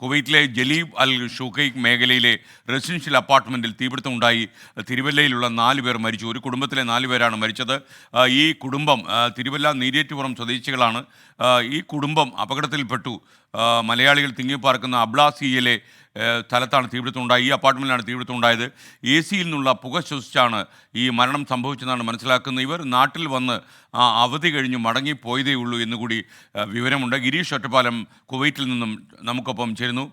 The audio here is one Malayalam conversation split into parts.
കുവൈറ്റിലെ ജലീബ് അൽ ഷുഖൈഖ് മേഖലയിലെ റെസിഡൻഷ്യൽ അപ്പാർട്ട്മെൻറ്റിൽ തീപിടുത്തമുണ്ടായി. തിരുവല്ലയിലുള്ള 4 പേർ മരിച്ചു. ഒരു കുടുംബത്തിലെ 4 പേരാണ് മരിച്ചത്. ഈ കുടുംബം തിരുവല്ല നീരേറ്റുപുറം സ്വദേശികളാണ്. ഈ കുടുംബം അപകടത്തിൽപ്പെട്ടു. മലയാളികൾ തിങ്ങിപ്പാർക്കുന്ന അബ്ലാസിയിലെ സ്ഥലത്താണ് തീപിടുത്തമുണ്ടായി. ഈ അപ്പാർട്ട്മെൻറ്റിലാണ് തീപിടുത്തമുണ്ടായത്. എ സിയിൽ നിന്നുള്ള പുക ശ്വസിച്ചാണ് ഈ മരണം സംഭവിച്ചതെന്നാണ് മനസ്സിലാക്കുന്നത്. ഇവർ നാട്ടിൽ വന്ന് അവധി കഴിഞ്ഞ് മടങ്ങിപ്പോയതേ ഉള്ളൂ എന്നുകൂടി വിവരമുണ്ട്. ഗിരീഷ് ഒറ്റപ്പാലം കുവൈറ്റിൽ നിന്നും നമുക്കൊപ്പം ചേരുന്നു.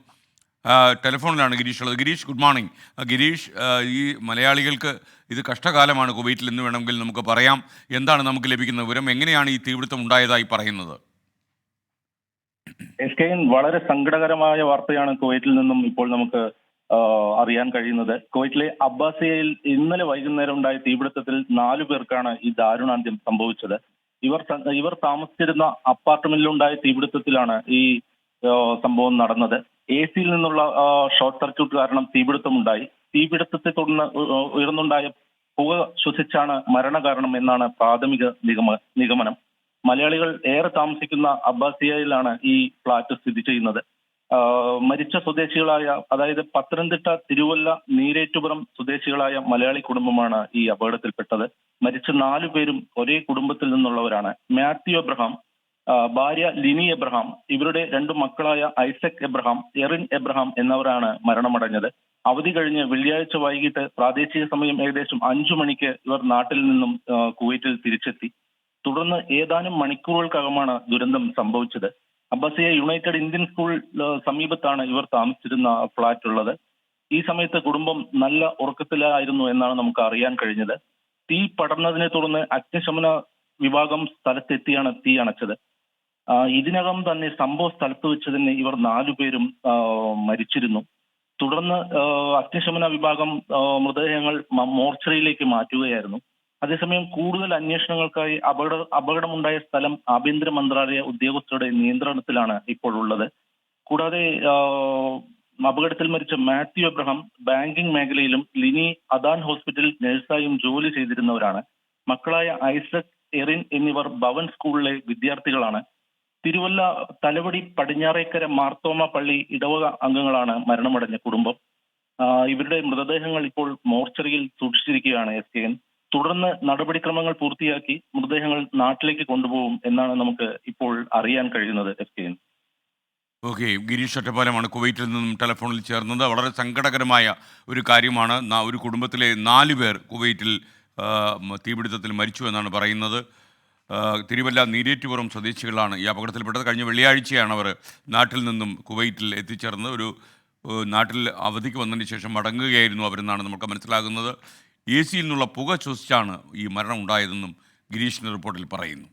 ടെലിഫോണിലാണ് ഗിരീഷ് ഉള്ളത്. Girish, good morning. ഗിരീഷ്, ഈ മലയാളികൾക്ക് ഇത് കഷ്ടകാലമാണ് കുവൈറ്റിൽ എന്ന് വേണമെങ്കിൽ നമുക്ക് പറയാം. എന്താണ് നമുക്ക് ലഭിക്കുന്ന വിവരം? എങ്ങനെയാണ് ഈ തീപിടുത്തം ഉണ്ടായതായി പറയുന്നത്? വളരെ സങ്കടകരമായ വാർത്തയാണ് കുവൈറ്റിൽ നിന്നും ഇപ്പോൾ നമുക്ക് അറിയാൻ കഴിയുന്നത്. കുവൈറ്റിലെ അബ്ബാസിയയിൽ ഇന്നലെ വൈകുന്നേരം ഉണ്ടായ തീപിടുത്തത്തിൽ 4 പേർക്കാണ് ഈ ദാരുണാന്ത്യം സംഭവിച്ചത്. ഇവർ താമസിച്ചിരുന്ന അപ്പാർട്ട്മെന്റിലുണ്ടായ തീപിടുത്തത്തിലാണ് ഈ സംഭവം നടന്നത്. എ സിയിൽ നിന്നുള്ള ഷോർട്ട് സർക്യൂട്ട് കാരണം തീപിടുത്തമുണ്ടായി. തീപിടുത്തത്തെ തുടർന്ന് ഉയർന്നുണ്ടായ പുക ശ്വസിച്ചാണ് മരണകാരണം എന്നാണ് പ്രാഥമിക നിഗമനം. മലയാളികൾ ഏറെ താമസിക്കുന്ന അബ്ബാസിയയിലാണ് ഈ ഫ്ളാറ്റ് സ്ഥിതി ചെയ്യുന്നത്. മരിച്ച സ്വദേശികളായ, അതായത് പത്തനംതിട്ട, തിരുവല്ല, നീരേറ്റുപുറം സ്വദേശികളായ മലയാളി കുടുംബമാണ് ഈ അപകടത്തിൽപ്പെട്ടത്. മരിച്ച 4 പേരും ഒരേ കുടുംബത്തിൽ നിന്നുള്ളവരാണ്. മാത്യു എബ്രഹാം, ഭാര്യ ലിനി എബ്രഹാം, ഇവരുടെ 2 മക്കളായ ഐസക് എബ്രഹാം, എറിൻ എബ്രഹാം എന്നിവരാണ് മരണമടഞ്ഞത്. അവധി കഴിഞ്ഞ് വെള്ളിയാഴ്ച വൈകിട്ട് പ്രാദേശിക സമയം ഏകദേശം 5 മണിക്ക് ഇവർ നാട്ടിൽ നിന്നും കുവൈറ്റിൽ തിരിച്ചെത്തി. തുടർന്ന് ഏതാനും മണിക്കൂറുകൾക്കകമാണ് ദുരന്തം സംഭവിച്ചത്. അബ്ബാസിയ യുണൈറ്റഡ് ഇന്ത്യൻ സ്കൂൾ സമീപത്താണ് ഇവർ താമസിച്ചിരുന്ന ഫ്ളാറ്റ് ഉള്ളത്. ഈ സമയത്ത് കുടുംബം നല്ല ഉറക്കത്തിലായിരുന്നു എന്നാണ് നമുക്ക് അറിയാൻ കഴിഞ്ഞത്. തീ പടർന്നതിനെ തുടർന്ന് അഗ്നിശമന വിഭാഗം സ്ഥലത്തെത്തിയാണ് തീ അണച്ചത്. ഇതിനകം തന്നെ സംഭവ സ്ഥലത്ത് വെച്ച് തന്നെ ഇവർ 4 പേരും മരിച്ചിരുന്നു. തുടർന്ന് അഗ്നിശമന വിഭാഗം മൃതദേഹങ്ങൾ മോർച്ചറിയിലേക്ക് മാറ്റുകയായിരുന്നു. അതേസമയം കൂടുതൽ അന്വേഷണങ്ങൾക്കായി അപകടമുണ്ടായ സ്ഥലം ആഭ്യന്തര മന്ത്രാലയ ഉദ്യോഗസ്ഥരുടെ നിയന്ത്രണത്തിലാണ് ഇപ്പോൾ ഉള്ളത്. കൂടാതെ അപകടത്തിൽ മരിച്ച മാത്യു എബ്രഹാം ബാങ്കിംഗ് മേഖലയിലും ലിനി അദാൻ ഹോസ്പിറ്റലിൽ നഴ്സായും ജോലി ചെയ്തിരുന്നവരാണ്. മക്കളായ ഐസക്, എറിൻ എന്നിവർ ഭവൻ സ്കൂളിലെ വിദ്യാർത്ഥികളാണ്. തിരുവല്ല തലവടി പടിഞ്ഞാറേക്കര മാർത്തോമ പള്ളി ഇടവക അംഗങ്ങളാണ് മരണമടഞ്ഞ കുടുംബം. ഇവരുടെ മൃതദേഹങ്ങൾ ഇപ്പോൾ മോർച്ചറിയിൽ സൂക്ഷിച്ചിരിക്കുകയാണ് SKN. തുടർന്ന് നടപടിക്രമങ്ങൾ പൂർത്തിയാക്കി മൃതദേഹങ്ങൾ നാട്ടിലേക്ക് കൊണ്ടുപോകും എന്നാണ് നമുക്ക് ഇപ്പോൾ അറിയാൻ കഴിയുന്നത്. SKN. ഓക്കെ, ഗിരീഷ് ഒറ്റപ്പാലമാണ് കുവൈറ്റിൽ നിന്നും ടെലിഫോണിൽ ചേർന്നത്. വളരെ സങ്കടകരമായ ഒരു കാര്യമാണ്. ഒരു കുടുംബത്തിലെ 4 പേർ കുവൈറ്റിൽ തീപിടുത്തത്തിൽ മരിച്ചു എന്നാണ് പറയുന്നത്. തിരുവല്ല നീരേറ്റുപുറം സ്വദേശികളാണ് ഈ അപകടത്തിൽപ്പെട്ടത്. കഴിഞ്ഞ വെള്ളിയാഴ്ചയാണ് അവർ നാട്ടിൽ നിന്നും കുവൈറ്റിൽ എത്തിച്ചേർന്നത്. നാട്ടിൽ അവധിക്ക് വന്നതിന് ശേഷം മടങ്ങുകയായിരുന്നു അവരെന്നാണ് നമുക്ക് മനസ്സിലാകുന്നത്. എ സിയിൽ നിന്നുള്ള പുക ശ്വസിച്ചാണ് ഈ മരണം ഉണ്ടായതെന്നും ഗിരീഷിൻ്റെ റിപ്പോർട്ടിൽ പറയുന്നു.